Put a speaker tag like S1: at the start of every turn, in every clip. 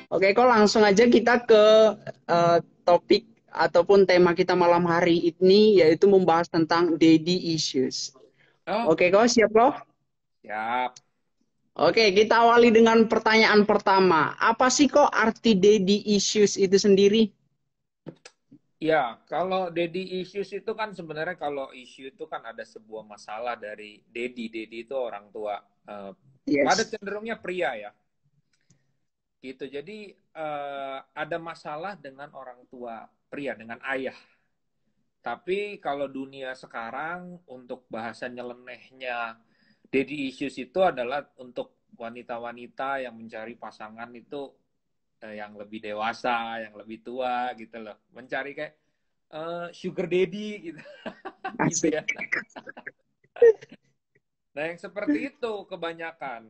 S1: Oke, kok langsung aja kita ke topik ataupun tema kita malam hari ini yaitu membahas tentang daddy issues. Oke,
S2: Oke,
S1: kok siap kok?
S2: siap.
S1: Oke, kita awali dengan pertanyaan pertama. Apa sih kok arti daddy issues itu sendiri?
S2: Ya, kalau daddy issues itu kan sebenarnya kalau isu itu kan ada sebuah masalah dari daddy. Daddy itu orang tua. Eh, Pada
S1: Yes.
S2: cenderungnya pria ya, gitu. Jadi ada masalah dengan orang tua pria, dengan ayah. Tapi kalau dunia sekarang untuk bahasa nyelenehnya daddy issues itu adalah untuk wanita-wanita yang mencari pasangan itu yang lebih dewasa, yang lebih tua gitu loh. Mencari kayak sugar daddy gitu, gitu
S1: Asik.
S2: ya. Nah, yang seperti itu kebanyakan.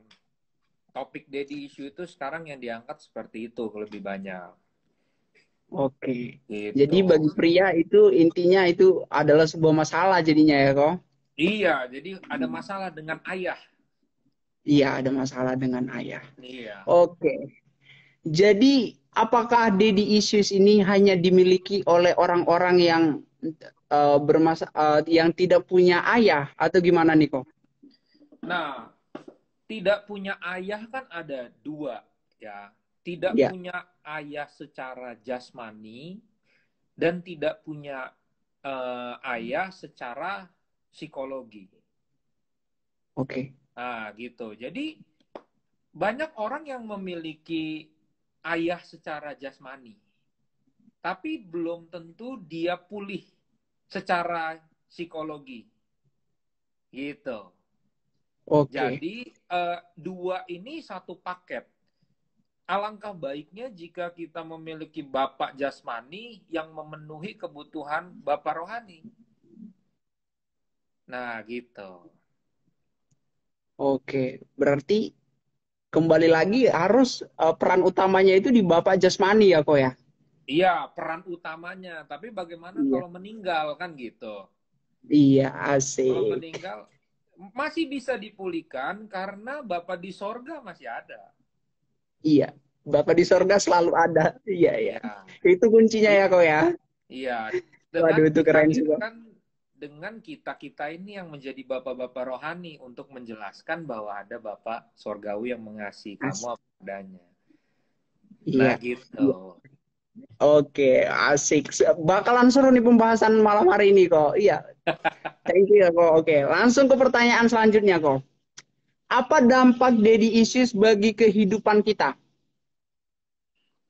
S2: Topik daddy issue itu sekarang yang diangkat seperti itu lebih banyak.
S1: Oke. Jadi
S2: Gitu.
S1: bagi pria itu intinya itu adalah sebuah masalah jadinya ya kok?
S2: Iya, jadi ada masalah dengan ayah.
S1: Iya, ada masalah dengan ayah.
S2: Iya.
S1: Oke. Jadi, apakah daddy issues ini hanya dimiliki oleh orang-orang yang yang tidak punya ayah atau gimana nih kok?
S2: Nah, tidak punya ayah kan ada dua ya. Tidak
S1: Ya,
S2: punya ayah secara jasmani dan tidak punya ayah secara psikologi.
S1: oke.
S2: Nah, gitu. Jadi banyak orang yang memiliki ayah secara jasmani, tapi belum tentu dia pulih secara psikologi. Gitu.
S1: Oke.
S2: Jadi dua ini satu paket. Alangkah baiknya jika kita memiliki bapak jasmani yang memenuhi kebutuhan bapak rohani. Nah, gitu.
S1: Oke. Berarti kembali lagi harus peran utamanya itu di bapak jasmani ya kok ya?
S2: Iya, peran utamanya. Tapi bagaimana
S1: Iya.
S2: kalau meninggal kan gitu?
S1: Iya,
S2: Kalau
S1: asik.
S2: meninggal masih bisa dipulihkan karena Bapak di sorga masih ada.
S1: Iya. Bapak di sorga
S2: Gitu.
S1: selalu ada. Iya, iya.
S2: Iya.
S1: Itu kuncinya ya
S2: Di-
S1: kok ya?
S2: Iya. Dengan
S1: Waduh, itu keren sih kok.
S2: dilahirkan dengan kita-kita ini yang menjadi bapak-bapak rohani untuk menjelaskan bahwa ada Bapak sorgawi yang mengasihi kamu
S1: Asik.
S2: apa adanya. Nah,
S1: Iya.
S2: gitu.
S1: Iya. Oke, asik. Bakalan seru nih pembahasan malam hari ini kok. Iya, thank you ya kok. Oke, langsung ke pertanyaan selanjutnya kok. Apa dampak daddy issues bagi kehidupan kita?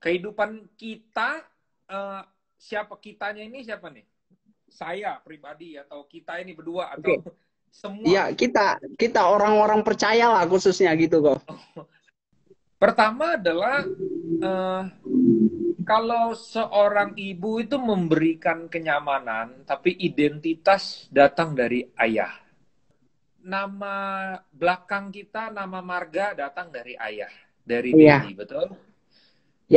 S2: Kehidupan kita eh, siapa kitanya ini siapa nih? Saya pribadi atau kita ini berdua
S1: Oke,
S2: atau
S1: iya
S2: semua?
S1: kita kita orang-orang percaya lah khususnya gitu kok.
S2: Pertama adalah eh, kalau seorang ibu itu memberikan kenyamanan, tapi identitas datang dari ayah. Nama belakang kita, nama marga datang dari ayah, dari
S1: Iya,
S2: daddy, betul?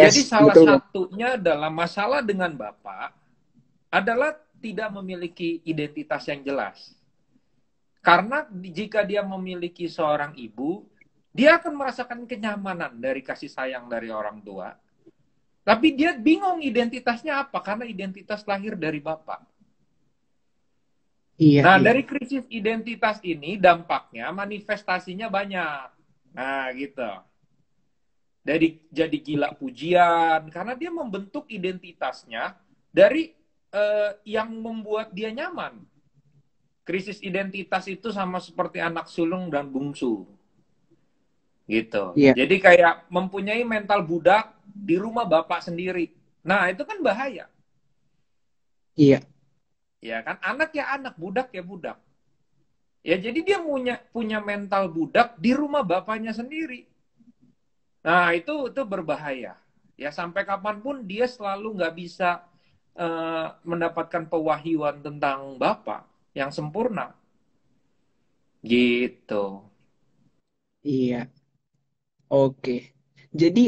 S2: Jadi
S1: yes,
S2: salah
S1: betul kok.
S2: satunya dalam masalah dengan bapak adalah tidak memiliki identitas yang jelas. Karena jika dia memiliki seorang ibu, dia akan merasakan kenyamanan dari kasih sayang dari orang tua. Tapi dia bingung identitasnya apa karena identitas lahir dari bapak.
S1: Iya,
S2: Nah,
S1: iya,
S2: dari krisis identitas ini dampaknya manifestasinya banyak. Nah, gitu. Jadi gila pujian karena dia membentuk identitasnya dari yang membuat dia nyaman. Krisis identitas itu sama seperti anak sulung dan bungsu, gitu.
S1: iya,
S2: Jadi kayak mempunyai mental budak di rumah bapak sendiri. Nah, itu kan bahaya.
S1: iya,
S2: Ya kan, anak ya anak, budak ya budak. Ya jadi dia punya mental budak di rumah bapaknya sendiri. Nah, itu berbahaya. Ya sampai kapanpun dia selalu nggak bisa mendapatkan pewahyuan tentang bapak yang sempurna. Gitu.
S1: iya. Oke. Jadi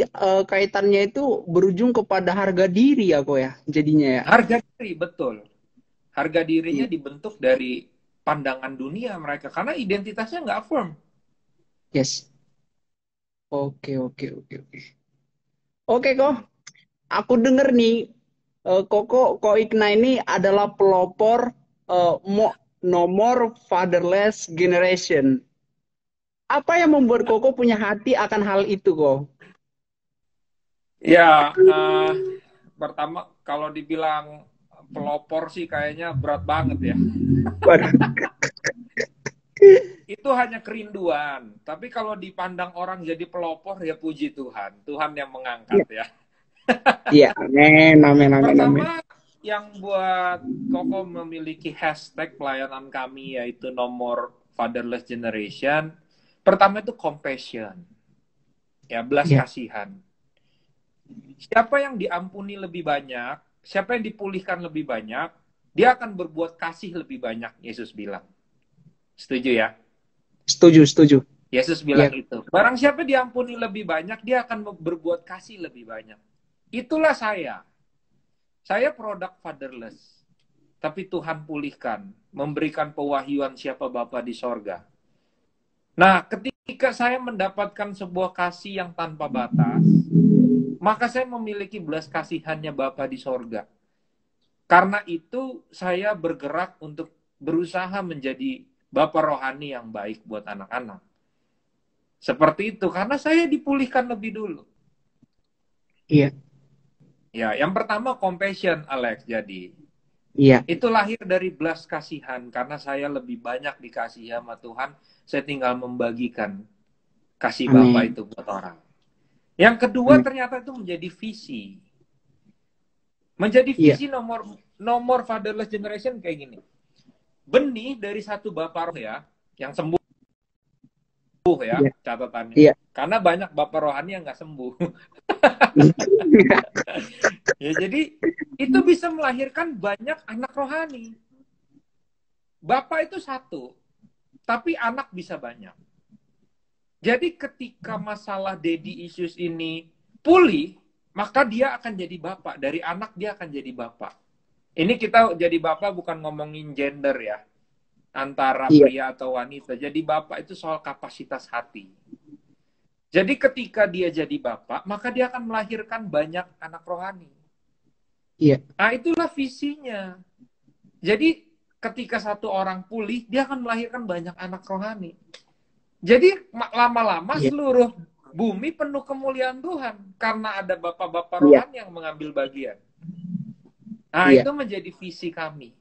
S1: kaitannya itu berujung kepada harga diri ya kok ya, jadinya ya.
S2: Harga diri, betul. Harga dirinya
S1: Iya.
S2: dibentuk dari pandangan dunia mereka karena identitasnya nggak firm.
S1: Yes. Oke, oke, oke, oke. Oke kok, aku denger nih, Ko Ikna ini adalah pelopor nomor fatherless generation. Apa yang membuat Koko punya hati akan hal itu kok?
S2: Ya, pertama kalau dibilang pelopor sih kayaknya berat banget ya.
S1: Waduh.
S2: Itu hanya kerinduan. Tapi kalau dipandang orang jadi pelopor ya puji Tuhan. Tuhan yang mengangkat
S1: Iya,
S2: ya.
S1: iya, amin, amin, amin, amin.
S2: Pertama yang buat Koko memiliki hashtag pelayanan kami yaitu nomor fatherless generation. Pertama itu compassion. Ya, belas
S1: Iya,
S2: kasihan. Siapa yang diampuni lebih banyak, siapa yang dipulihkan lebih banyak, dia akan berbuat kasih lebih banyak, Yesus bilang. Setuju ya?
S1: setuju, setuju.
S2: Yesus
S1: Iya,
S2: bilang itu. Barang siapa diampuni lebih banyak, dia akan berbuat kasih lebih banyak. Itulah saya. Saya produk fatherless. Tapi Tuhan pulihkan, memberikan pewahyuan siapa Bapa di sorga. Nah, ketika saya mendapatkan sebuah kasih yang tanpa batas, maka saya memiliki belas kasihannya Bapa di sorga. Karena itu saya bergerak untuk berusaha menjadi bapak rohani yang baik buat anak-anak. Seperti itu, karena saya dipulihkan lebih dulu.
S1: iya,
S2: Ya, yang pertama compassion, Alex. Jadi,
S1: iya,
S2: itu lahir dari belas kasihan. Karena saya lebih banyak dikasihi sama Tuhan, saya tinggal membagikan kasih Bapa
S1: amin,
S2: itu buat orang. Yang kedua,
S1: amin.
S2: ternyata itu menjadi visi. Menjadi
S1: Iya,
S2: visi nomor nomor fatherless generation kayak gini. Benih dari satu bapak roh ya, yang sembuh ya
S1: iya,
S2: catatannya.
S1: iya.
S2: Karena banyak bapak rohani yang nggak sembuh. Ya, jadi itu bisa melahirkan banyak anak rohani. Bapak itu satu, tapi anak bisa banyak. Jadi ketika masalah daddy issues ini pulih, maka dia akan jadi bapak. Dari anak dia akan jadi bapak. Ini kita jadi bapak bukan ngomongin gender ya, antara
S1: Iya,
S2: pria atau wanita. Jadi bapak itu soal kapasitas hati. Jadi ketika dia jadi bapak, maka dia akan melahirkan banyak anak rohani.
S1: iya,
S2: Nah, itulah visinya. Jadi ketika satu orang pulih, dia akan melahirkan banyak anak rohani. Jadi lama-lama
S1: iya,
S2: seluruh bumi penuh kemuliaan Tuhan karena ada bapak-bapak
S1: iya,
S2: rohani yang mengambil bagian. Nah,
S1: iya.
S2: itu menjadi visi kami.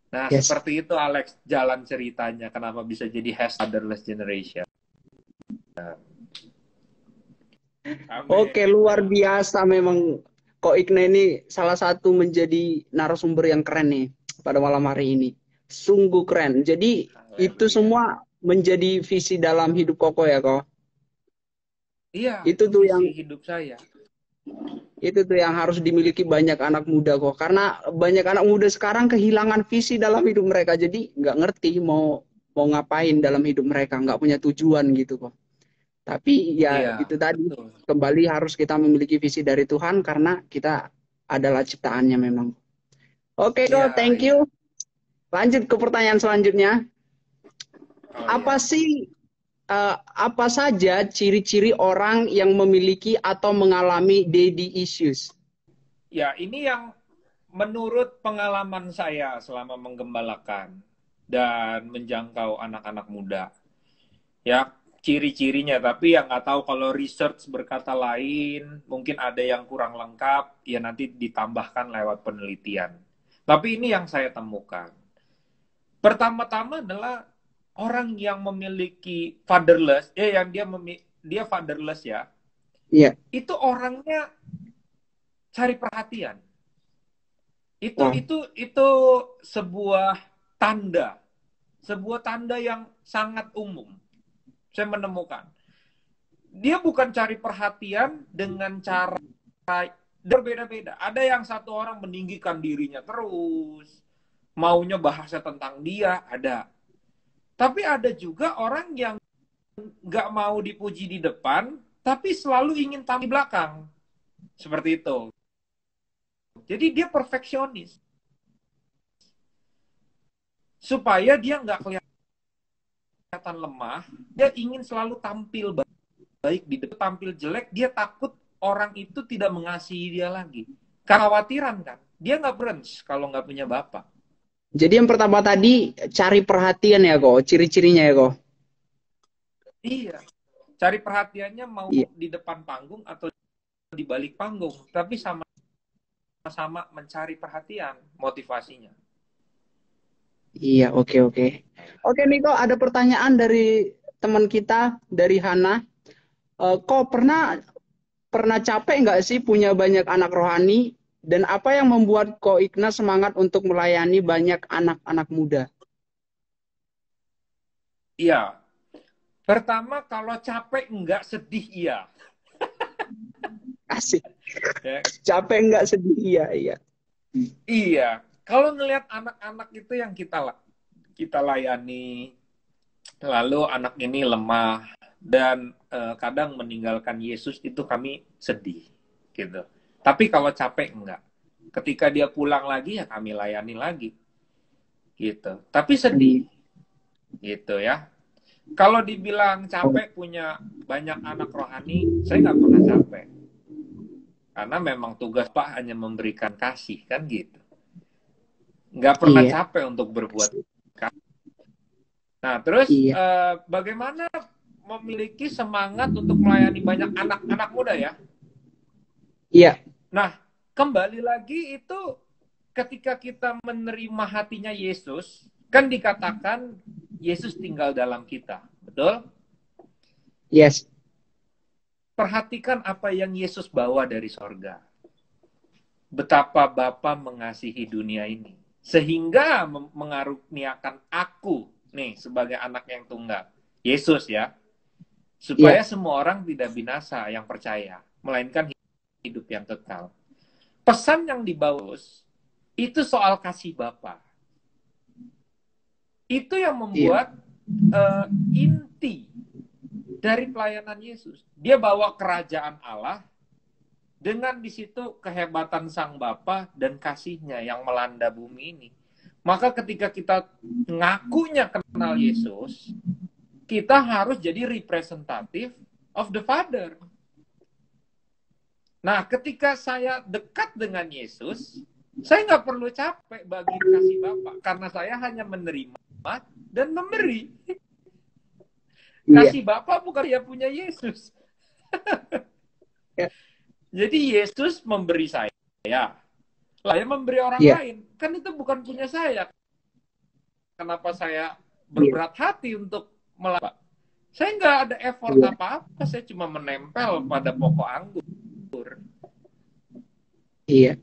S2: Nah,
S1: Yes.
S2: seperti itu Alex jalan ceritanya kenapa bisa jadi hashtag Fatherless Generation. Amin.
S1: Oke, luar biasa memang. Kok Ikna ini salah satu menjadi narasumber yang keren nih pada malam hari ini. Sungguh keren. Jadi itu
S2: Haleluya.
S1: semua menjadi visi dalam hidup Koko ya, kok.
S2: Iya,
S1: Itu
S2: itu
S1: tuh yang
S2: visi hidup saya.
S1: harus dimiliki banyak anak muda kok. Karena banyak anak muda sekarang kehilangan visi dalam hidup mereka. Jadi nggak ngerti mau mau ngapain dalam hidup mereka, nggak punya tujuan gitu kok. Tapi ya
S2: Iya,
S1: itu tadi,
S2: betul.
S1: kembali harus kita memiliki visi dari Tuhan karena kita adalah ciptaannya memang. Oke kok,
S2: Iya,
S1: thank
S2: iya.
S1: you. Lanjut ke pertanyaan selanjutnya.
S2: Oh
S1: Apa
S2: iya.
S1: sih apa saja ciri-ciri orang yang memiliki atau mengalami daddy issues?
S2: Ya, ini yang menurut pengalaman saya selama menggembalakan dan menjangkau anak-anak muda. Ya, ciri-cirinya. Tapi yang nggak tahu kalau research berkata lain, mungkin ada yang kurang lengkap, ya nanti ditambahkan lewat penelitian. Tapi ini yang saya temukan. Pertama-tama adalah orang yang memiliki fatherless, yang dia fatherless ya,
S1: Iya,
S2: itu orangnya cari perhatian. Itu
S1: wow,
S2: itu itu sebuah tanda, sebuah tanda yang sangat umum. Saya menemukan. Dia bukan cari perhatian dengan cara berbeda-beda. Ada yang satu orang meninggikan dirinya terus, maunya bahasa tentang dia, ada. Tapi ada juga orang yang nggak mau dipuji di depan, tapi selalu ingin tampil di belakang. Seperti itu. Jadi dia perfeksionis. Supaya dia nggak kelihatan lemah, dia ingin selalu tampil baik di depan. Tampil jelek, dia takut orang itu tidak mengasihi dia lagi. Kekhawatiran kan. Dia nggak friends kalau nggak punya bapak.
S1: Jadi yang pertama tadi cari perhatian ya kok, ciri-cirinya ya kok.
S2: Iya. Cari perhatiannya mau
S1: Iya,
S2: di depan panggung atau di balik panggung. Tapi sama-sama mencari perhatian motivasinya.
S1: iya, oke, oke. Oke Niko, ada pertanyaan dari teman kita, dari Hana. Kok pernah pernah capek nggak sih punya banyak anak rohani? Dan apa yang membuat Ko Ignas semangat untuk melayani banyak anak-anak muda?
S2: Iya. Pertama, kalau capek nggak sedih, iya.
S1: Asik.
S2: Ya,
S1: Capek nggak sedih? Iya, iya.
S2: iya. Kalau ngelihat anak-anak itu yang kita layani, lalu anak ini lemah dan kadang meninggalkan Yesus, itu kami sedih, gitu. Tapi kalau capek enggak. Ketika dia pulang lagi ya kami layani lagi, gitu. Tapi sedih,
S1: Hmm.
S2: gitu ya. Kalau dibilang capek punya banyak anak rohani, saya nggak pernah capek. Karena memang tugas Pak hanya memberikan kasih, kan gitu. Nggak pernah
S1: Iya,
S2: capek untuk berbuat kasih. Nah, terus
S1: iya,
S2: bagaimana memiliki semangat untuk melayani banyak anak-anak muda ya?
S1: iya,
S2: Nah, kembali lagi itu ketika kita menerima hatinya Yesus, kan dikatakan Yesus tinggal dalam kita. Betul?
S1: yes,
S2: Perhatikan apa yang Yesus bawa dari sorga. Betapa Bapa mengasihi dunia ini. Sehingga mengaruniakan aku nih sebagai anak yang tunggal. Yesus ya. Supaya
S1: iya,
S2: semua orang tidak binasa yang percaya. Melainkan hidup yang kekal. Pesan yang dibawa itu soal kasih Bapa. Itu yang
S1: iya,
S2: membuat inti dari pelayanan Yesus. Dia bawa kerajaan Allah dengan di situ kehebatan Sang Bapa dan kasihnya yang melanda bumi ini. Maka ketika kita ngakunya kenal Yesus, kita harus jadi representatif of the Father. Nah, ketika saya dekat dengan Yesus, saya nggak perlu capek bagi kasih Bapa karena saya hanya menerima dan memberi.
S1: iya,
S2: Kasih Bapa bukan dia punya Yesus.
S1: iya,
S2: Jadi Yesus memberi saya, saya memberi orang
S1: iya,
S2: lain. Kan itu bukan punya saya. Kenapa saya
S1: iya,
S2: berberat hati untuk melakukan? Saya nggak ada effort
S1: iya,
S2: apa-apa, saya cuma menempel pada pokok anggur.
S1: iya.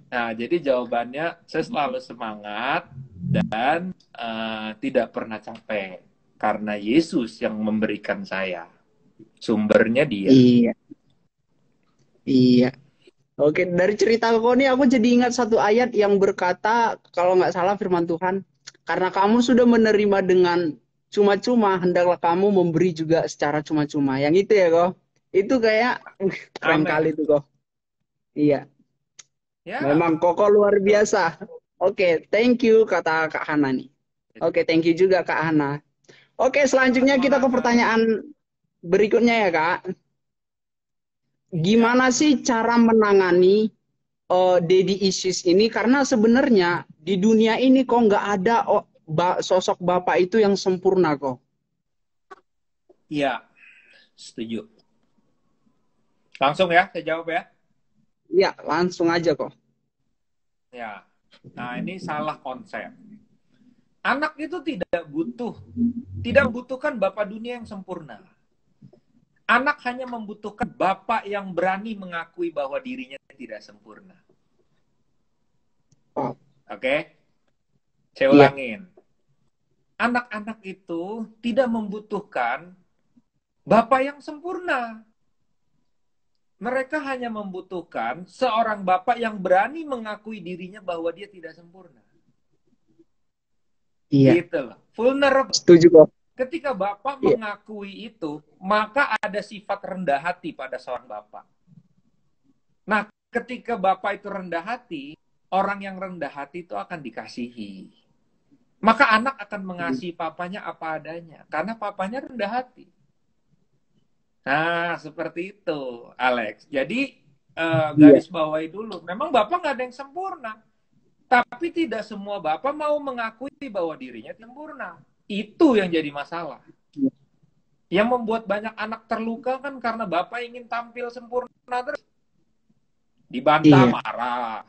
S2: Nah, jadi jawabannya saya selalu semangat dan tidak pernah capek karena Yesus yang memberikan saya. Sumbernya dia.
S1: Iya. Iya. Oke, dari cerita kau ini aku jadi ingat satu ayat yang berkata, kalau nggak salah firman Tuhan, karena kamu sudah menerima dengan cuma-cuma, hendaklah kamu memberi juga secara cuma-cuma. Yang itu ya kok. Itu kayak keren kali
S2: Amin.
S1: tuh kok. Iya,
S2: Ya,
S1: memang Koko luar biasa. Oke, thank you kata Kak Hana nih. Oke, thank you juga Kak Hana. Oke, selanjutnya kita ke
S2: semangat Kak.
S1: pertanyaan berikutnya ya Kak.
S2: Ya.
S1: Gimana sih cara menangani daddy issues ini karena sebenarnya di dunia ini kok nggak ada sosok bapak itu yang sempurna kok.
S2: Iya, setuju. Langsung ya, saya jawab ya.
S1: Ya, langsung aja kok.
S2: Ya. Nah, ini salah konsep. Anak itu tidak membutuhkan bapak dunia yang sempurna. Anak hanya membutuhkan bapak yang berani mengakui bahwa dirinya tidak sempurna.
S1: Oh,
S2: Oke? Saya
S1: iya,
S2: ulangin. Anak-anak itu tidak membutuhkan bapak yang sempurna. Mereka hanya membutuhkan seorang bapak yang berani mengakui dirinya bahwa dia tidak sempurna.
S1: iya,
S2: Gitu loh. Vulnerable.
S1: setuju kok.
S2: Ketika bapak
S1: Iya,
S2: mengakui itu, maka ada sifat rendah hati pada seorang bapak. Nah, ketika bapak itu rendah hati, orang yang rendah hati itu akan dikasihi. Maka anak akan mengasihi papanya apa adanya, karena papanya rendah hati. Nah, seperti itu, Alex. Jadi,
S1: Iya,
S2: garis bawahi dulu. Memang Bapak nggak ada yang sempurna. Tapi tidak semua Bapak mau mengakui bahwa dirinya sempurna. Itu yang jadi masalah. Yang membuat banyak anak terluka kan karena Bapak ingin tampil sempurna terus. Dibantah
S1: iya,
S2: marah.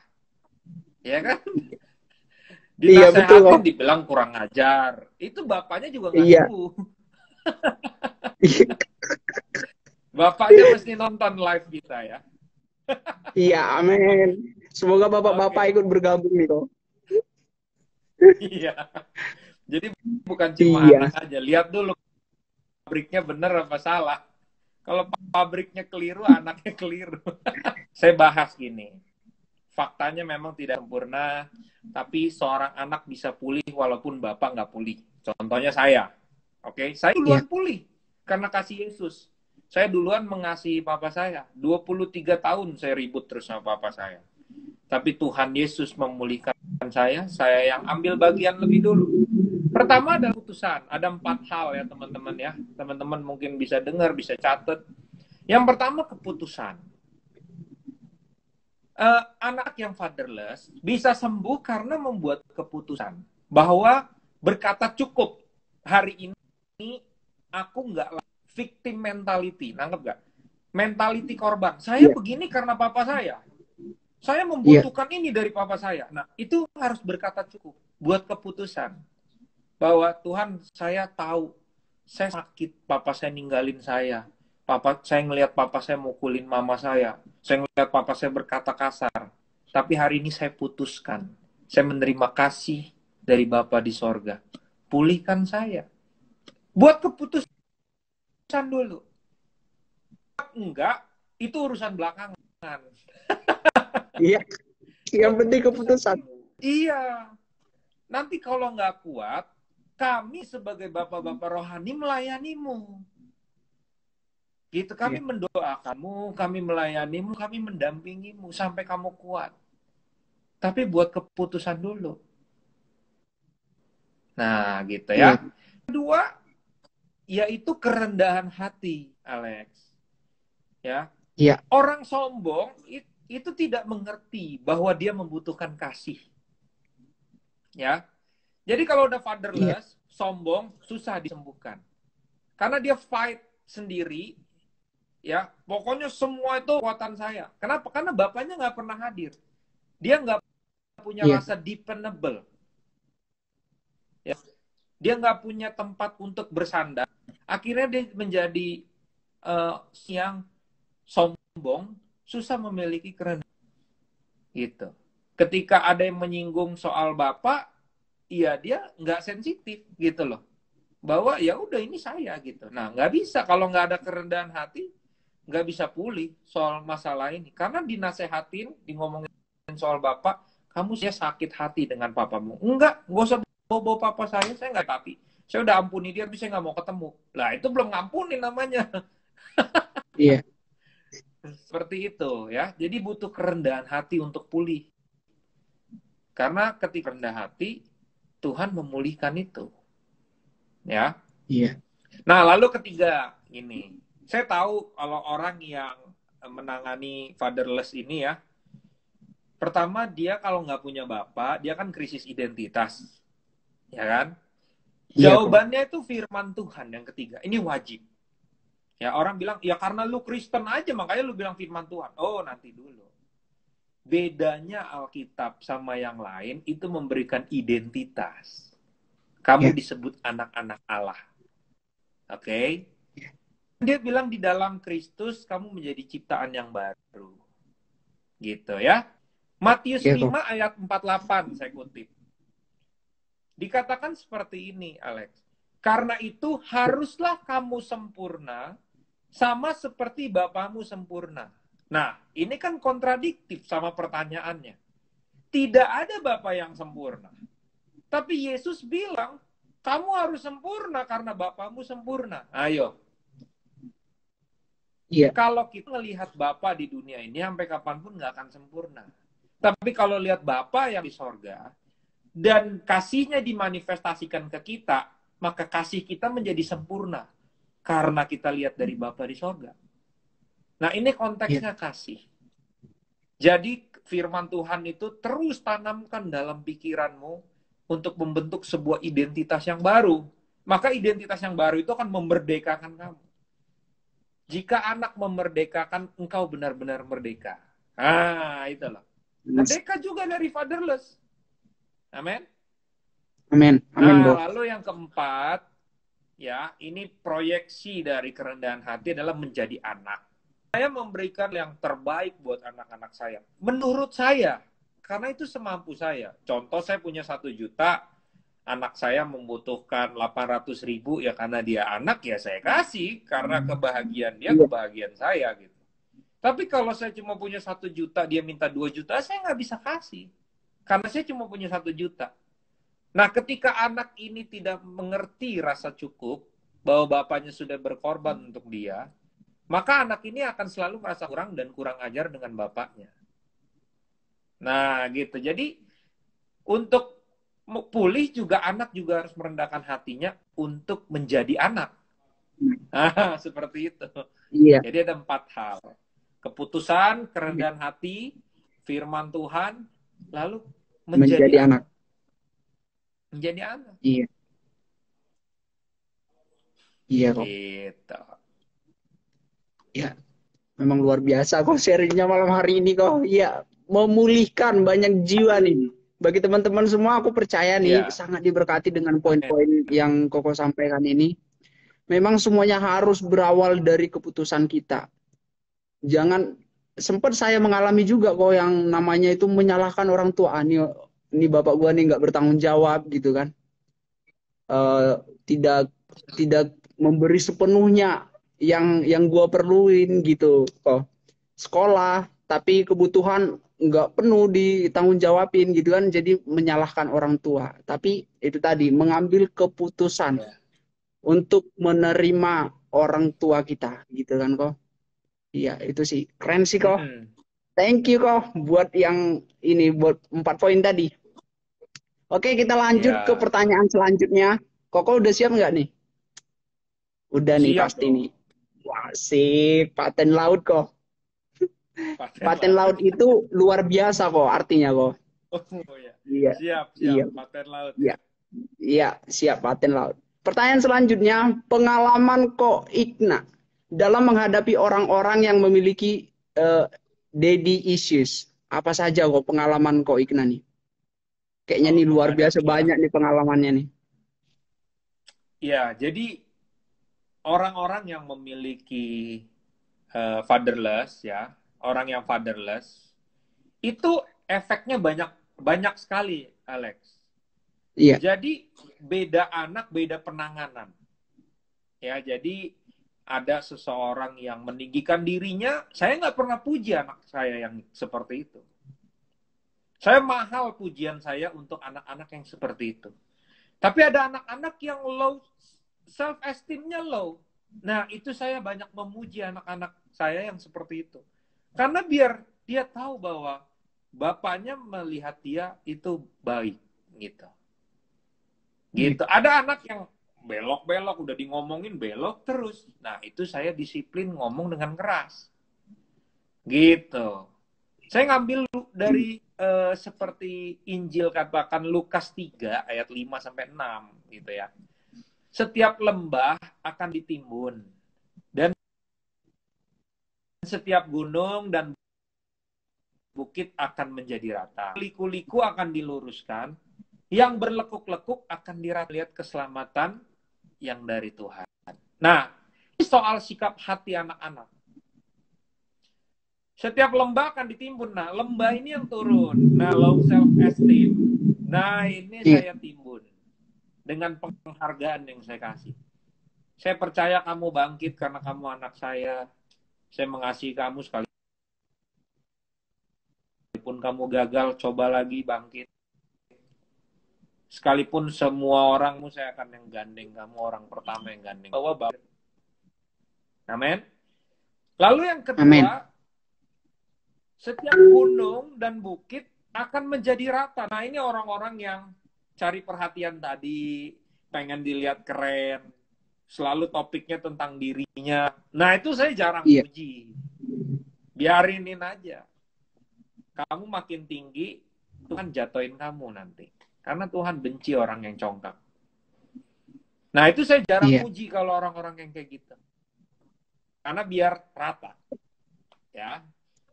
S2: Ya kan?
S1: iya betul kok.
S2: Dinasehatin dibilang kurang ajar. Itu Bapaknya juga nggak
S1: Iya,
S2: sembuh. Bapaknya mesti nonton live kita ya.
S1: iya, amin. Semoga bapak-bapak
S2: Oke.
S1: ikut bergabung nih kok.
S2: Iya. Jadi bukan cuma
S1: Iya,
S2: anak aja. Lihat dulu pabriknya bener apa salah. Kalau pabriknya keliru, anaknya keliru. Saya bahas gini. Faktanya memang tidak sempurna, tapi seorang anak bisa pulih walaupun bapak nggak pulih. Contohnya saya. Oke, saya
S1: iya,
S2: duluan pulih karena kasih Yesus. Saya duluan mengasihi papa saya. 23 tahun saya ribut terus sama papa saya. Tapi Tuhan Yesus memulihkan saya yang ambil bagian lebih dulu. Pertama adalah keputusan. Ada 4 hal ya teman-teman ya. Teman-teman mungkin bisa dengar, bisa catat. Yang pertama keputusan. Anak yang fatherless bisa sembuh karena membuat keputusan bahwa berkata cukup, hari ini aku nggak victim mentality, nangkep nggak? Mentality korban. Saya
S1: iya,
S2: begini karena papa saya
S1: iya,
S2: membutuhkan ini dari papa saya. Nah, itu harus berkata cukup. Buat keputusan. Bahwa Tuhan, saya tahu. Saya sakit, papa saya ninggalin saya. Saya ngelihat papa saya mukulin mama saya. Saya ngelihat papa saya berkata kasar. Tapi hari ini saya putuskan. Saya menerima kasih dari Bapa di sorga. Pulihkan saya. Buat keputusan dulu. Enggak, itu urusan belakangan.
S1: iya. Yang
S2: Buat
S1: penting
S2: keputusan
S1: keputusan.
S2: dulu. Iya. Nanti kalau nggak kuat, kami sebagai bapak-bapak rohani melayanimu. Gitu, kami
S1: Iya,
S2: mendoakanmu, kami melayanimu, kami mendampingimu sampai kamu kuat. Tapi buat keputusan dulu. Nah, gitu
S1: iya,
S2: ya. Kedua, yaitu kerendahan hati, Alex. Ya,
S1: iya,
S2: orang sombong itu tidak mengerti bahwa dia membutuhkan kasih. Ya, jadi kalau udah
S1: iya,
S2: fatherless, sombong, susah disembuhkan. Karena dia fight sendiri, ya, pokoknya semua itu kekuatan saya. Kenapa? Karena bapaknya nggak pernah hadir. Dia nggak punya
S1: iya,
S2: rasa dependable. Ya. Dia nggak punya tempat untuk bersandar. Akhirnya dia menjadi yang sombong, susah memiliki kerendahan. Gitu. Ketika ada yang menyinggung soal bapak, iya dia nggak sensitif gitu loh. Bahwa ya udah ini saya gitu. Nah nggak bisa kalau nggak ada kerendahan hati, nggak bisa pulih soal masalah ini. Karena dinasehatin, di ngomongin soal bapak, kamu saya sakit hati dengan papamu. Nggak usah bawa papa saya nggak tapi. Saya udah ampuni dia, tapi saya nggak mau ketemu. Lah itu belum ngampuni namanya.
S1: iya,
S2: Seperti itu ya. Jadi butuh kerendahan hati untuk pulih. Karena ketika rendah hati, Tuhan memulihkan itu. Ya.
S1: iya,
S2: Nah, lalu ketiga, ini. Saya tahu kalau orang yang menangani fatherless ini ya, pertama dia kalau nggak punya bapak, dia kan krisis identitas. Ya kan?
S1: iya kok.
S2: Jawabannya itu firman Tuhan yang ketiga. Ini wajib. Ya, orang bilang, ya karena lu Kristen aja, makanya lu bilang firman Tuhan. Oh, nanti dulu. Bedanya Alkitab sama yang lain itu memberikan identitas. Kamu
S1: Iya,
S2: disebut anak-anak Allah. Oke? Okay? Dia bilang di dalam Kristus kamu menjadi ciptaan yang baru. Gitu ya. Matius
S1: iya kok.
S2: 5 ayat 48 saya kutip. Dikatakan seperti ini, Alex. Karena itu haruslah kamu sempurna sama seperti Bapamu sempurna. Nah, ini kan kontradiktif sama pertanyaannya. Tidak ada Bapa yang sempurna. Tapi Yesus bilang, kamu harus sempurna karena Bapamu sempurna. Ayo.
S1: Iya,
S2: Kalau kita melihat Bapa di dunia ini, sampai kapanpun nggak akan sempurna. Tapi kalau lihat Bapa yang di sorga, dan kasihnya dimanifestasikan ke kita, maka kasih kita menjadi sempurna. karena kita lihat dari Bapa di sorga. Nah, ini konteksnya kasih. Jadi firman Tuhan itu terus tanamkan dalam pikiranmu untuk membentuk sebuah identitas yang baru. Maka identitas yang baru itu akan memerdekakan kamu. Jika anak memerdekakan, engkau benar-benar merdeka. Ah, itulah. Merdeka juga dari fatherless. Amin.
S1: Amin. Amin, bro.
S2: Nah, lalu yang keempat, ya, ini proyeksi dari kerendahan hati adalah menjadi anak. Saya memberikan yang terbaik buat anak-anak saya. Menurut saya, karena itu semampu saya. Contoh, saya punya 1 juta, anak saya membutuhkan 800.000, ya karena dia anak, ya saya kasih. Karena kebahagiaan dia, kebahagiaan saya, gitu. Tapi kalau saya cuma punya 1 juta, dia minta 2 juta, saya nggak bisa kasih. Karena saya cuma punya 1 juta. Nah, ketika anak ini tidak mengerti rasa cukup, bahwa bapaknya sudah berkorban untuk dia, maka anak ini akan selalu merasa kurang dan kurang ajar dengan bapaknya. Nah, gitu. Jadi, untuk pulih juga anak juga harus merendahkan hatinya untuk menjadi anak. Nah, seperti itu.
S1: Iya.
S2: Jadi ada 4 hal. Keputusan, kerendahan hati, firman Tuhan, lalu menjadi anak. Menjadi anak.
S1: Iya. Iya kok.
S2: Gitu.
S1: Ya, memang luar biasa kok sharingnya malam hari ini kok. Iya, memulihkan banyak jiwa nih. Bagi teman-teman semua, aku percaya nih sangat diberkati dengan poin-poin yang Koko sampaikan ini. Memang semuanya harus berawal dari keputusan kita. Jangan, sempat saya mengalami juga kok yang namanya itu menyalahkan orang tua. Ini bapak gua nih nggak bertanggung jawab gitu kan. Tidak tidak memberi sepenuhnya yang gue perluin gitu kok, sekolah tapi kebutuhan nggak penuh ditanggung jawabin gitu kan, jadi menyalahkan orang tua. Tapi itu tadi, mengambil keputusan untuk menerima orang tua kita gitu kan kok. Iya, itu sih keren sih kok. Thank you kok buat yang ini, buat 4 poin tadi. Oke, kita lanjut ke pertanyaan selanjutnya. Koko udah siap nggak nih? Udah nih
S2: Siap
S1: pasti
S2: dong.
S1: nih. Wah, sip, paten laut kok. Paten laut
S2: laut
S1: itu luar biasa kok artinya kok.
S2: Oh ya.
S1: Iya.
S2: Siap,
S1: Iya.
S2: paten laut
S1: Iya.
S2: ya.
S1: Iya, siap paten laut. Pertanyaan selanjutnya, pengalaman kok Igna dalam menghadapi orang-orang yang memiliki daddy issues. Apa saja kok pengalaman kok Igna nih? Kayaknya nih luar biasa banyak nih pengalamannya nih.
S2: Ya, jadi orang-orang yang memiliki fatherless ya, orang yang fatherless itu efeknya banyak sekali, Alex.
S1: Iya.
S2: Jadi beda anak, beda penanganan. Ya, jadi ada seseorang yang meninggikan dirinya, saya nggak pernah puji anak saya yang seperti itu. Saya mahal pujian saya untuk anak-anak yang seperti itu. Tapi ada anak-anak yang low, self-esteem-nya low. Nah, itu saya banyak memuji anak-anak saya yang seperti itu. Karena biar dia tahu bahwa bapaknya melihat dia itu baik. Gitu. Gitu. Ada anak yang belok-belok, udah ngomongin belok terus. Nah, itu saya disiplin ngomong dengan keras. Gitu. Saya ngambil dari seperti Injil katakan Lukas 3 ayat 5 sampai 6 gitu ya. Setiap lembah akan ditimbun dan setiap gunung dan bukit akan menjadi rata. Liku-liku akan diluruskan, yang berlekuk-lekuk akan lihat keselamatan yang dari Tuhan. Nah, ini soal sikap hati anak-anak. Setiap lembah akan ditimbun. Nah, lembah ini yang turun. Nah, low self-esteem. Nah, ini saya timbun. Dengan penghargaan yang saya kasih. Saya percaya kamu bangkit karena kamu anak saya. Saya mengasihi kamu sekalipun kamu gagal, coba lagi bangkit. Sekalipun semua orangmu, saya akan yang gandeng kamu, orang pertama yang gandeng. Bahwa bangkit. Amin. Lalu yang kedua, Amen. Setiap gunung dan bukit akan menjadi rata. Nah, ini orang-orang yang cari perhatian tadi, pengen dilihat keren. selalu topiknya tentang dirinya. Nah, itu saya jarang
S1: Iya.
S2: puji. Biarinin aja. Kamu makin tinggi, Tuhan jatuhin kamu nanti. Karena Tuhan benci orang yang congkak. Nah, itu saya jarang
S1: Iya.
S2: puji kalau orang-orang yang kayak gitu. Karena biar rata. Ya.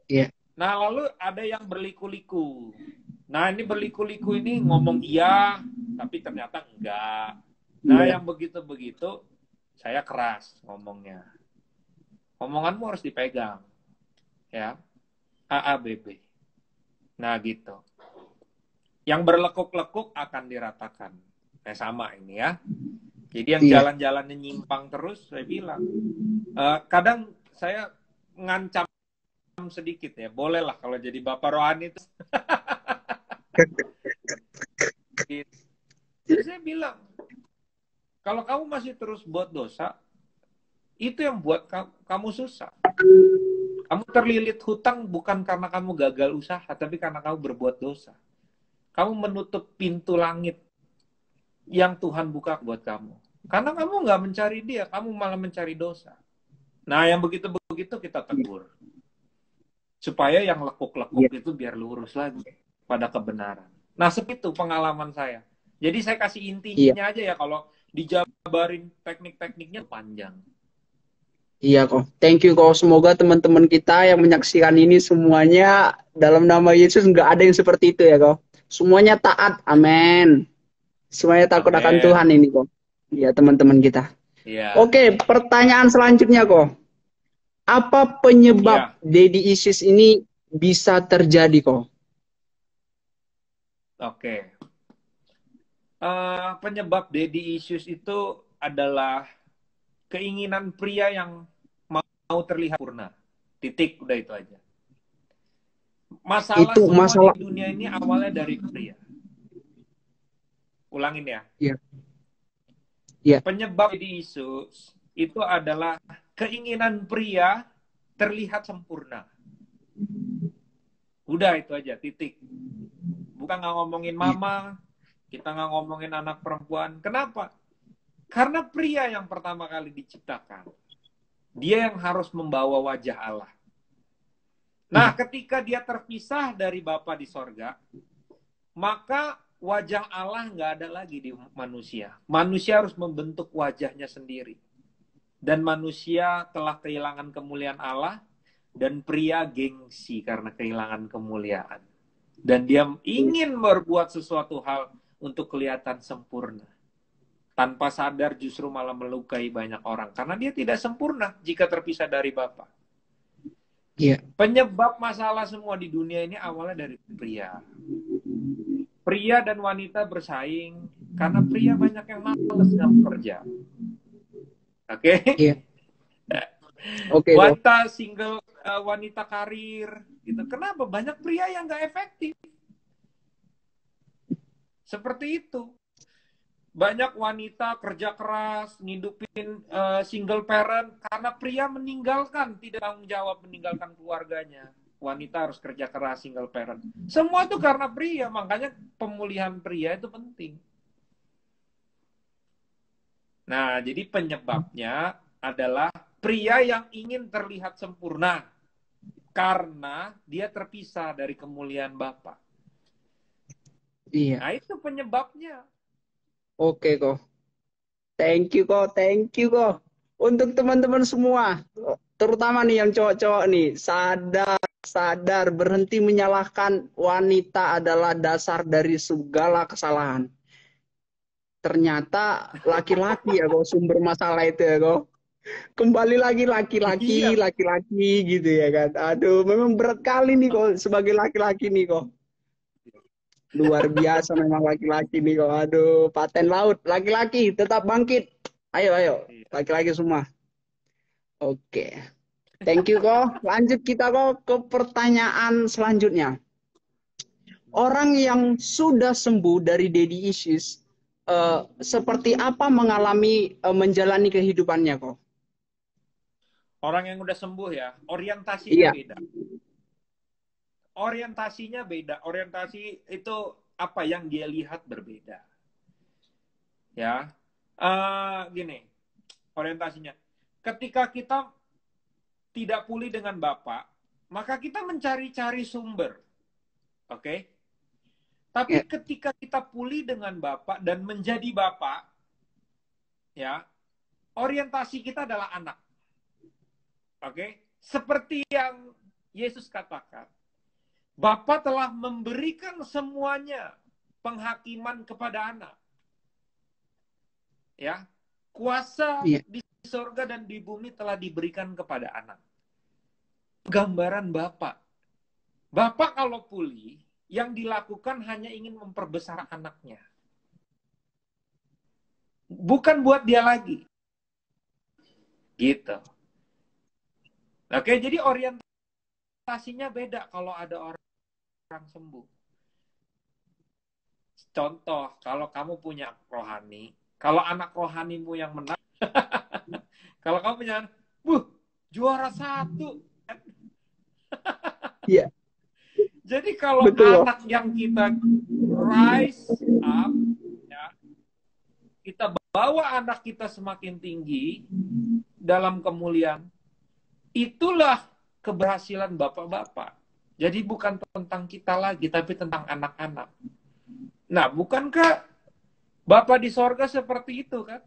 S1: Iya.
S2: Nah, lalu ada yang berliku-liku. Nah, ini berliku-liku ini ngomong iya, tapi ternyata enggak. Nah,
S1: Iya.
S2: yang begitu-begitu, saya keras ngomongnya. Omonganmu harus dipegang. Ya. AABB. Nah, gitu. Yang berlekuk-lekuk akan diratakan. Nah, sama ini ya. Jadi yang
S1: Iya.
S2: jalan-jalannya nyimpang terus, saya bilang. Kadang saya ngancam sedikit ya. Boleh lah kalau jadi bapak rohani itu. Jadi saya bilang, kalau kamu masih terus buat dosa, itu yang buat kamu susah. Kamu terlilit hutang bukan karena kamu gagal usaha, tapi karena kamu berbuat dosa. Kamu menutup pintu langit yang Tuhan buka buat kamu. Karena kamu nggak mencari dia, kamu malah mencari dosa. Nah, yang begitu-begitu kita tegur. Supaya yang lekuk-lekuk
S1: Iya.
S2: itu biar lurus lagi pada kebenaran. Nah, seperti itu pengalaman saya. Jadi saya kasih
S1: Iya.
S2: intinya aja ya, kalau dijabarin teknik-tekniknya panjang.
S1: Iya kok. Thank you kok. Semoga teman-teman kita yang menyaksikan ini semuanya dalam nama Yesus nggak ada yang seperti itu ya kok. Semuanya taat. Amin. Semuanya takut akan
S2: Amin.
S1: Tuhan ini kok. Iya teman-teman kita.
S2: Iya.
S1: Oke, pertanyaan selanjutnya kok. Apa penyebab
S2: Iya.
S1: Daddy Issues ini bisa terjadi kok?
S2: Oke. Penyebab daddy issues itu adalah keinginan pria yang mau terlihat sempurna. Titik, udah itu aja. Masalah
S1: Itu
S2: semua di
S1: masalah.
S2: dunia ini awalnya dari pria. Ulangin ya.
S1: Iya. Iya.
S2: Penyebab daddy issues itu adalah keinginan pria terlihat sempurna. Udah itu aja, titik. Bukan nggak ngomongin
S1: Iya.
S2: mama, kita nggak ngomongin anak perempuan. Kenapa? Karena pria yang pertama kali diciptakan. Dia yang harus membawa wajah Allah. Nah,
S1: Iya.
S2: ketika dia terpisah dari Bapa di sorga, maka wajah Allah nggak ada lagi di manusia. Manusia harus membentuk wajahnya sendiri. Dan manusia telah kehilangan kemuliaan Allah, dan pria gengsi karena kehilangan kemuliaan. Dan dia ingin berbuat sesuatu hal untuk kelihatan sempurna. Tanpa sadar justru malah melukai banyak orang. Karena dia tidak sempurna jika terpisah dari Bapa.
S1: Iya.
S2: Penyebab masalah semua di dunia ini awalnya dari pria. Pria dan wanita bersaing karena pria banyak yang malas nggak kerja. Oke?
S1: Iya. Oke kok.
S2: Wanita single, wanita karir, gitu. Kenapa banyak pria yang nggak efektif? Seperti itu. Banyak wanita kerja keras, ngidupin single parent, karena pria meninggalkan, tidak tanggung jawab meninggalkan keluarganya. Wanita harus kerja keras, single parent. Semua itu karena pria, makanya pemulihan pria itu penting. Nah, jadi penyebabnya adalah pria yang ingin terlihat sempurna, karena dia terpisah dari kemuliaan Bapa.
S1: Iya.
S2: Nah, itu penyebabnya.
S1: Oke kok. Thank you kok. Thank you kok. Untuk teman-teman semua, terutama nih yang cowok-cowok nih, sadar berhenti menyalahkan wanita adalah dasar dari segala kesalahan. Ternyata laki-laki ya kok sumber masalah itu ya kok. Kembali lagi
S2: Iya,
S1: laki-laki gitu ya kan. Aduh, memang berat kali nih kok sebagai laki-laki nih kok. Luar biasa memang laki-laki nih kok. Aduh, paten laut. Laki-laki tetap bangkit. Ayo, ayo. Laki-laki semua. Oke. Thank you kok. Lanjut kita kok ke pertanyaan selanjutnya. Orang yang sudah sembuh dari daddy issues, seperti apa mengalami menjalani kehidupannya kok?
S2: orang yang udah sembuh ya, orientasinya
S1: Iya.
S2: beda. Orientasinya beda. Orientasi itu apa yang dia lihat berbeda. Ya, gini. orientasinya. Ketika kita tidak pulih dengan Bapak, maka kita mencari-cari sumber. Oke? Tapi
S1: Ya.
S2: ketika kita pulih dengan Bapak dan menjadi Bapak, ya, orientasi kita adalah anak. Oke? Seperti yang Yesus katakan, Bapa telah memberikan semuanya penghakiman kepada anak. Ya, kuasa
S1: Iya.
S2: di surga dan di bumi telah diberikan kepada anak. Gambaran Bapa. Bapa kalau pulih, yang dilakukan hanya ingin memperbesar anaknya. Bukan buat dia lagi. Gitu. Oke, jadi orientasinya beda kalau ada orang sembuh. Contoh, kalau kamu punya rohani, kalau anak rohanimu yang menang, kalau kamu punya, juara 1.
S1: Iya.
S2: Jadi kalau
S1: Betul kok.
S2: anak yang kita rise up, ya, kita bawa anak kita semakin tinggi dalam kemuliaan, itulah keberhasilan bapak-bapak. Jadi bukan tentang kita lagi, tapi tentang anak-anak. Nah, bukankah Bapak di sorga seperti itu kan?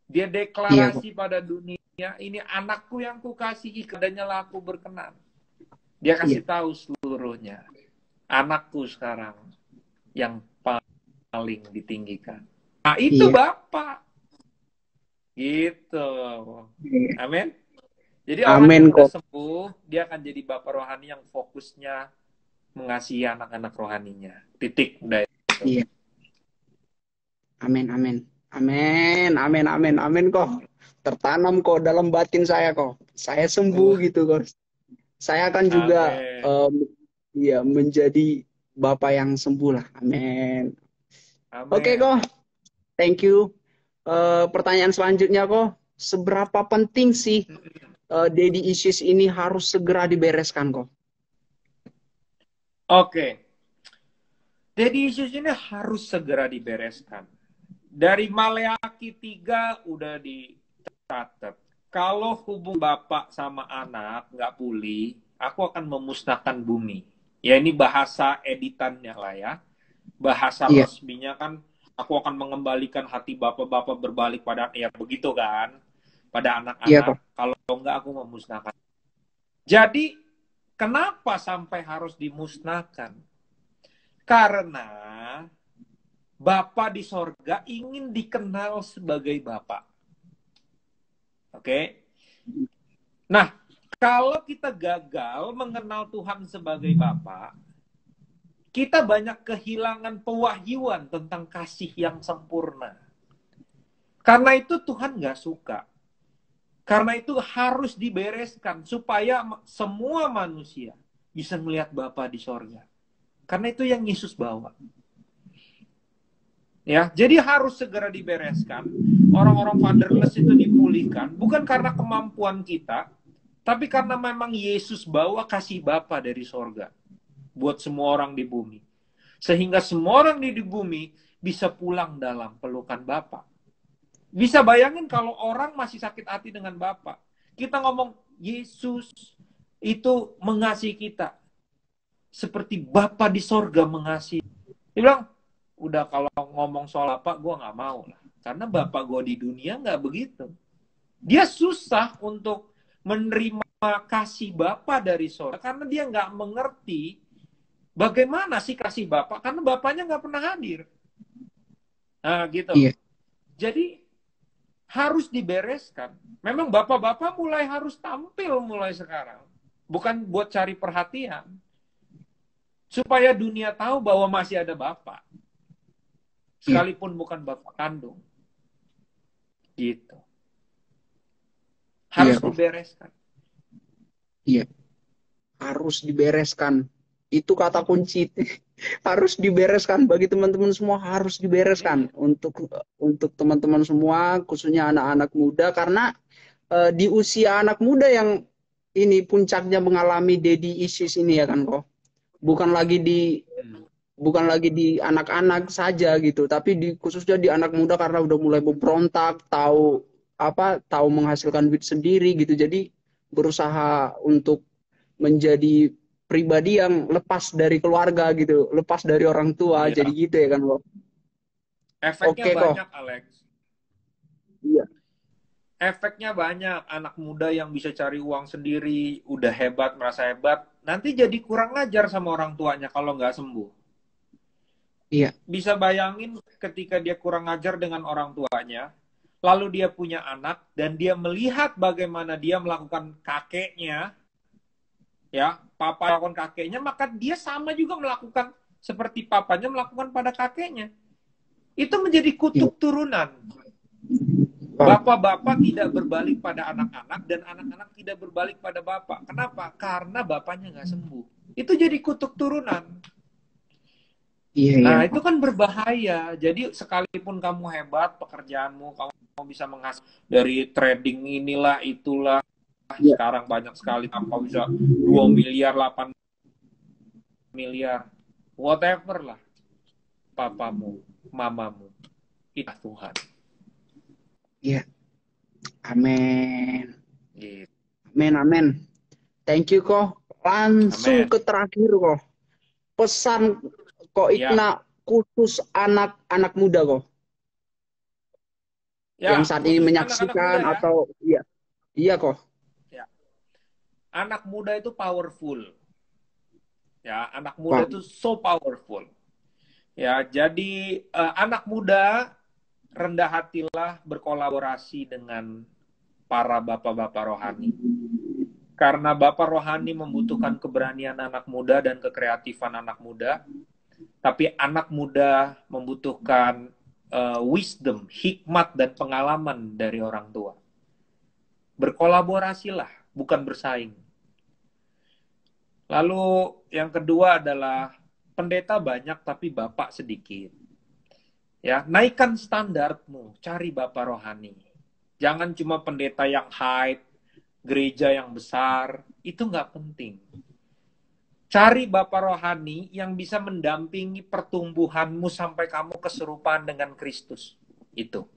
S2: Dia
S1: Iya kok.
S2: deklarasi pada dunia, ini anakku yang kukasihi, kepadanya lah aku berkenan. Dia
S1: Iya.
S2: kasih tahu seluruhnya. Anakku sekarang yang paling ditinggikan. Nah, itu
S1: Iya.
S2: Bapak. Gitu.
S1: Iya.
S2: Amin. Jadi orang yang
S1: Amin
S2: udah
S1: kok.
S2: sembuh, dia akan jadi Bapak rohani yang fokusnya mengasihi anak-anak rohaninya. Titik. Udah itu.
S1: Iya. Amin, amin. Amin, amin, amin, amin kok. Tertanam kok dalam batin saya kok. Saya sembuh
S2: Uh,
S1: gitu kok. Saya akan juga
S2: amin.
S1: ya menjadi Bapak yang sembuh lah. Amin. Oke
S2: Amin.
S1: kok, thank you. Pertanyaan selanjutnya kok, seberapa penting sih daddy issues ini harus segera dibereskan kok?
S2: Oke. Jadi isu ini harus segera dibereskan. Dari Maleakhi 3 udah dicatat. Kalau hubung bapak sama anak nggak pulih, aku akan memusnahkan bumi. Ya ini bahasa editannya lah ya. Bahasa
S1: Iya,
S2: resminya kan, aku akan mengembalikan hati bapak-bapak berbalik pada, ya begitu kan, pada
S1: iya
S2: anak-anak.
S1: kok.
S2: Kalau nggak aku memusnahkan. Jadi kenapa sampai harus dimusnahkan? Karena Bapa di sorga ingin dikenal sebagai Bapa. Oke? Nah, kalau kita gagal mengenal Tuhan sebagai Bapa, kita banyak kehilangan pewahyuan tentang kasih yang sempurna. Karena itu Tuhan nggak suka. Karena itu harus dibereskan supaya semua manusia bisa melihat Bapa di sorga. Karena itu yang Yesus bawa. Ya, jadi harus segera dibereskan. Orang-orang fatherless itu dipulihkan bukan karena kemampuan kita, tapi karena memang Yesus bawa kasih Bapa dari sorga buat semua orang di bumi. Sehingga semua orang di bumi bisa pulang dalam pelukan Bapa. Bisa bayangin kalau orang masih sakit hati dengan Bapa. Kita ngomong Yesus itu mengasihi kita seperti Bapa di sorga mengasihi. Dia bilang, udah kalau ngomong soal Bapak, gue nggak mau lah. Karena Bapak gue di dunia nggak begitu. Dia susah untuk menerima kasih Bapa dari sorga karena dia nggak mengerti bagaimana sih kasih Bapak, karena Bapaknya nggak pernah hadir. Nah, gitu.
S1: Iya,
S2: Jadi harus dibereskan. Memang Bapak-bapak mulai harus tampil mulai sekarang. Bukan buat cari perhatian. Supaya dunia tahu bahwa masih ada Bapak.
S1: iya,
S2: Sekalipun bukan Bapak kandung. Gitu.
S1: iya
S2: Harus
S1: kok.
S2: dibereskan.
S1: Iya, harus dibereskan. Itu kata kunci. Harus dibereskan bagi teman-teman semua, harus dibereskan
S2: Iya.
S1: untuk teman-teman semua, khususnya anak-anak muda, karena di usia anak muda yang ini puncaknya mengalami daddy issues ini ya kan kok. Bukan lagi di
S2: Hmm.
S1: bukan lagi di anak-anak saja gitu, tapi di khususnya di anak muda karena udah mulai berontak, tahu tahu menghasilkan duit sendiri gitu. Jadi berusaha untuk menjadi pribadi yang lepas dari keluarga gitu, lepas dari orang tua. Jadi
S2: Iya.
S1: gitu ya kan, kok.
S2: Efeknya
S1: Oke kok.
S2: banyak, Alex.
S1: Iya.
S2: Efeknya banyak. Anak muda yang bisa cari uang sendiri, udah hebat, merasa hebat, nanti jadi kurang ngajar sama orang tuanya kalau nggak sembuh.
S1: Iya.
S2: Bisa bayangin ketika dia kurang ngajar dengan orang tuanya, lalu dia punya anak, dan dia melihat bagaimana dia melakukan kakeknya, ya, papa melakukan kakeknya, maka dia sama juga melakukan seperti papanya melakukan pada kakeknya. Itu menjadi
S1: Iya.
S2: kutuk turunan.
S1: Wah.
S2: Bapak-bapak tidak berbalik pada anak-anak, dan anak-anak tidak berbalik pada bapak. Kenapa? Karena bapaknya nggak sembuh. Itu jadi kutuk turunan.
S1: Iya, iya
S2: Nah, itu
S1: kok.
S2: kan berbahaya. Jadi, sekalipun kamu hebat pekerjaanmu, kamu bisa menghasilkan dari trading inilah, itulah.
S1: Iya.
S2: Sekarang banyak sekali, tanpa bisa 2 miliar, 8 miliar. Whatever lah. Papamu, mamamu. Itu Tuhan.
S1: Iya. Amin.
S2: Gitu.
S1: Amin, amin. Thank you kok. Langsung
S2: Amin.
S1: ke terakhir kok. Pesan kok
S2: Ya.
S1: Ikna khusus anak-anak muda kok. Yang
S2: Ya,
S1: saat ini
S2: khusus anak-anak muda
S1: menyaksikan
S2: ya.
S1: atau iya. Iya kok.
S2: Ya. Anak muda itu powerful. Ya, anak muda
S1: Wah.
S2: itu so powerful. Ya, jadi anak muda rendah hatilah berkolaborasi dengan para bapak-bapak rohani. Karena bapak rohani membutuhkan keberanian anak muda dan kekreatifan anak muda, tapi anak muda membutuhkan wisdom, hikmat, dan pengalaman dari orang tua. Berkolaborasilah, bukan bersaing. Lalu yang kedua adalah pendeta banyak tapi bapak sedikit. Ya, naikkan standarmu, cari bapak rohani. Jangan cuma pendeta yang hype, gereja yang besar, itu nggak penting. Cari bapak rohani yang bisa mendampingi pertumbuhanmu sampai kamu keserupaan dengan Kristus. Itu.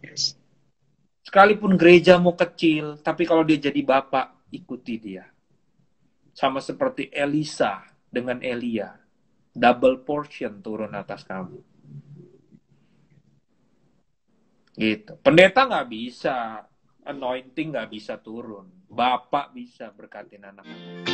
S1: Yes.
S2: Sekalipun gerejamu kecil, tapi kalau dia jadi bapak, ikuti dia. Sama seperti Elisa dengan Elia. Double portion turun atas kamu. Gitu. Pendeta nggak bisa, anointing nggak bisa turun. Bapak bisa berkatin anak-anak.